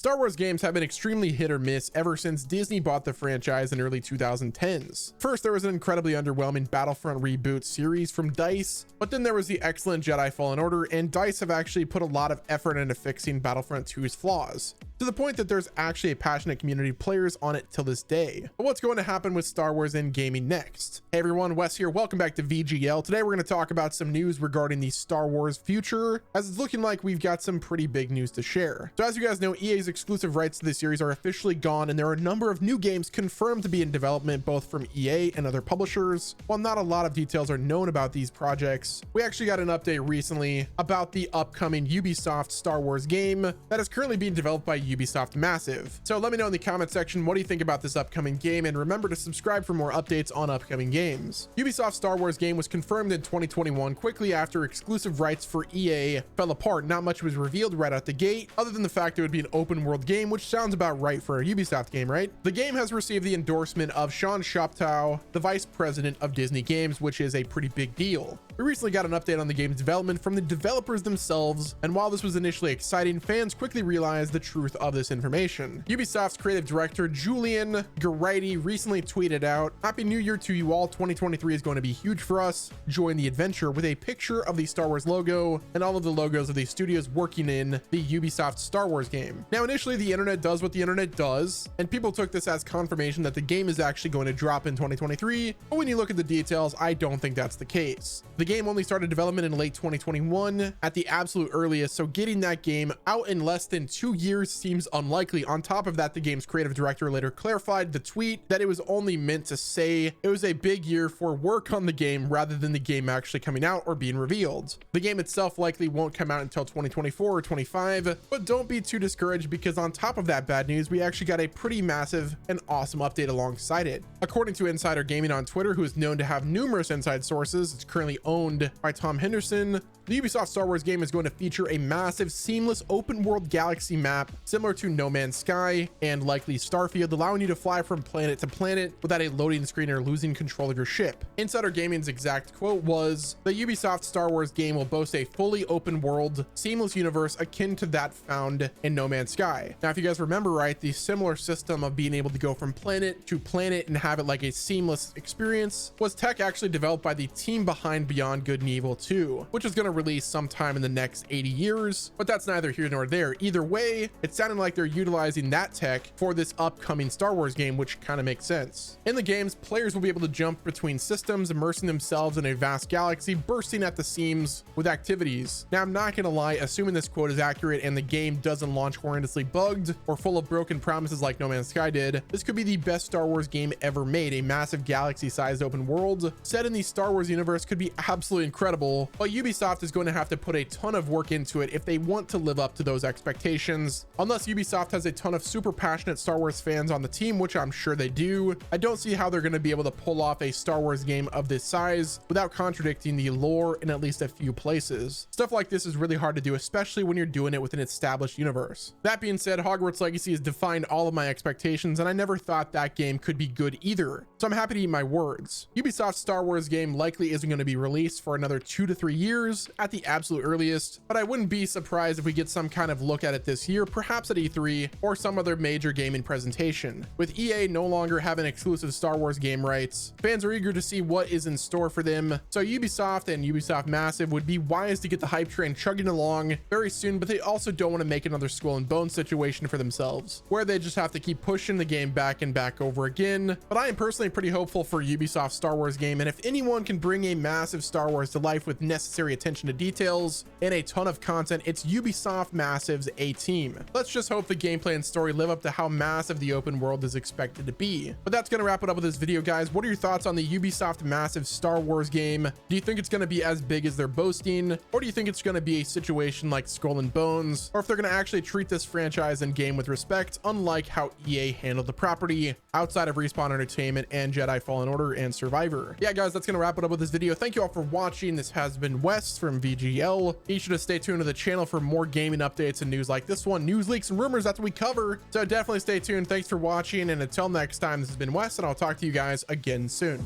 Star Wars games have been extremely hit or miss ever since Disney bought the franchise in early 2010s. First, there was an incredibly underwhelming Battlefront reboot series from DICE, but then there was the excellent Jedi Fallen Order, and DICE have actually put a lot of effort into fixing Battlefront 2's flaws, to the point that there's actually a passionate community of players on it till this day. But what's going to happen with Star Wars and gaming next? Hey everyone, Wes here. Welcome back to VGL. Today we're going to talk about some news regarding the Star Wars future, as it's looking like we've got some pretty big news to share. So as you guys know, EA's exclusive rights to the series are officially gone, and there are a number of new games confirmed to be in development both from EA and other publishers. While not a lot of details are known about these projects, we actually got an update recently about the upcoming Ubisoft Star Wars game that is currently being developed by Ubisoft Massive. So let me know in the comment section, what do you think about this upcoming game, and remember to subscribe for more updates on upcoming games. Ubisoft Star Wars game was confirmed in 2021 quickly after exclusive rights for EA fell apart. Not much was revealed right out the gate other than the fact it would be an open world game, which sounds about right for a Ubisoft game, right? The game has received the endorsement of Sean Shoptaw, the vice president of Disney Games, which is a pretty big deal. We recently got an update on the game's development from the developers themselves, and while this was initially exciting, fans quickly realized the truth of this information. Ubisoft's creative director Julian Geraghty recently tweeted out, "Happy New Year to you all. 2023 is going to be huge for us. Join the adventure," with a picture of the Star Wars logo and all of the logos of the studios working in the Ubisoft Star Wars game. Now, initially, the internet does what the internet does, and people took this as confirmation that the game is actually going to drop in 2023, but when you look at the details, I don't think that's the case. The game only started development in late 2021 at the absolute earliest, so getting that game out in less than 2 years seems unlikely. On top of that, the game's creative director later clarified the tweet that it was only meant to say it was a big year for work on the game rather than the game actually coming out or being revealed. The game itself likely won't come out until 2024 or 25, but don't be too discouraged, because on top of that bad news, we actually got a pretty massive and awesome update alongside it. According to Insider Gaming on Twitter, who is known to have numerous inside sources, it's currently owned by Tom Henderson, the Ubisoft Star Wars game is going to feature a massive, seamless open world galaxy map similar to No Man's Sky and likely Starfield, allowing you to fly from planet to planet without a loading screen or losing control of your ship. Insider Gaming's exact quote was, "The Ubisoft Star Wars game will boast a fully open world, seamless universe akin to that found in No Man's Sky." Now, if you guys remember right, the similar system of being able to go from planet to planet and have it like a seamless experience was tech actually developed by the team behind Beyond Good and Evil 2, which is going to release sometime in the next 80 years, but that's neither here nor there. Either way, it sounded like they're utilizing that tech for this upcoming Star Wars game, which kind of makes sense. In the games, players will be able to jump between systems, immersing themselves in a vast galaxy, bursting at the seams with activities. Now, I'm not going to lie, assuming this quote is accurate and the game doesn't launch horrendously bugged or full of broken promises like No Man's Sky did, this could be the best Star Wars game ever made. A massive galaxy-sized open world set in the Star Wars universe could be absolutely incredible, but Ubisoft is going to have to put a ton of work into it if they want to live up to those expectations. Unless Ubisoft has a ton of super passionate Star Wars fans on the team, which I'm sure they do, I don't see how they're going to be able to pull off a Star Wars game of this size without contradicting the lore in at least a few places. Stuff like this is really hard to do, especially when you're doing it with an established universe. That being said, Hogwarts Legacy has defined all of my expectations, and I never thought that game could be good either, so I'm happy to eat my words. Ubisoft's Star Wars game likely isn't going to be released for another 2 to 3 years at the absolute earliest, but I wouldn't be surprised if we get some kind of look at it this year, perhaps at E3 or some other major gaming presentation. With EA no longer having exclusive Star Wars game rights, fans are eager to see what is in store for them, so Ubisoft and Ubisoft Massive would be wise to get the hype train chugging along very soon, but they also don't want to make another Skull and Bones situation for themselves, where they just have to keep pushing the game back and back over again. But I am personally pretty hopeful for Ubisoft Star Wars game, and if anyone can bring a massive Star Wars to life with necessary attention to details and a ton of content, it's Ubisoft Massive's A-team. Let's just hope the gameplay and story live up to how massive the open world is expected to be. But that's going to wrap it up with this video, guys. What are your thoughts on the Ubisoft Massive Star Wars game? Do you think it's going to be as big as they're boasting, or do you think it's going to be a situation like Skull and Bones, or if they're going to actually treat this franchise and game with respect, unlike how EA handled the property outside of Respawn Entertainment and Jedi Fallen Order and Survivor? Yeah, guys, that's going to wrap it up with this video. Thank you all for watching. This has been Wes from VGL. Be sure to stay tuned to the channel for more gaming updates and news like this one, news, leaks, and rumors. That's what we cover, so definitely stay tuned. Thanks for watching, and until next time, this has been Wes, and I'll talk to you guys again soon.